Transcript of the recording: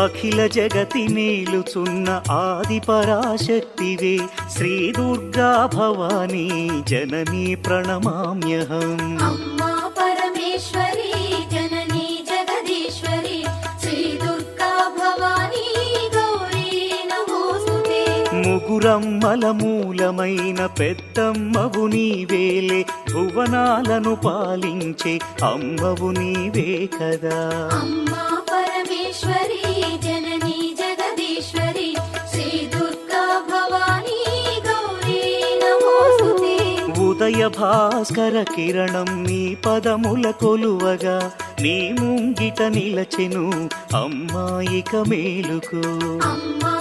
అఖిల జగతి నేలుచున్న ఆది పరాశక్తివే శ్రీ దుర్గా భవానీ జననీ ప్రణమామ్యహం. అమ్మా పరమేశ్వరి జననీ జగదీశ్వరి శ్రీ దుర్గా భవానీ గౌరీ నమోస్తుతే. ముగురమ్మల మూలమైన పెద్దమ్మవు నీవేలే, భువనాలను పాలించే అమ్మవు నీవే కదా. అమ్మా పరమేశ్వరి జననీ జగదీశ్వరి శ్రీ దుర్గా భవానీ గౌరీ నమోస్తుతే. ఉదయ భాస్కర కిరణం నీ పదముల కొలువగా, నీ ముంగిట నిలచెను అమ్మాయిక మేలుకు. అమ్మా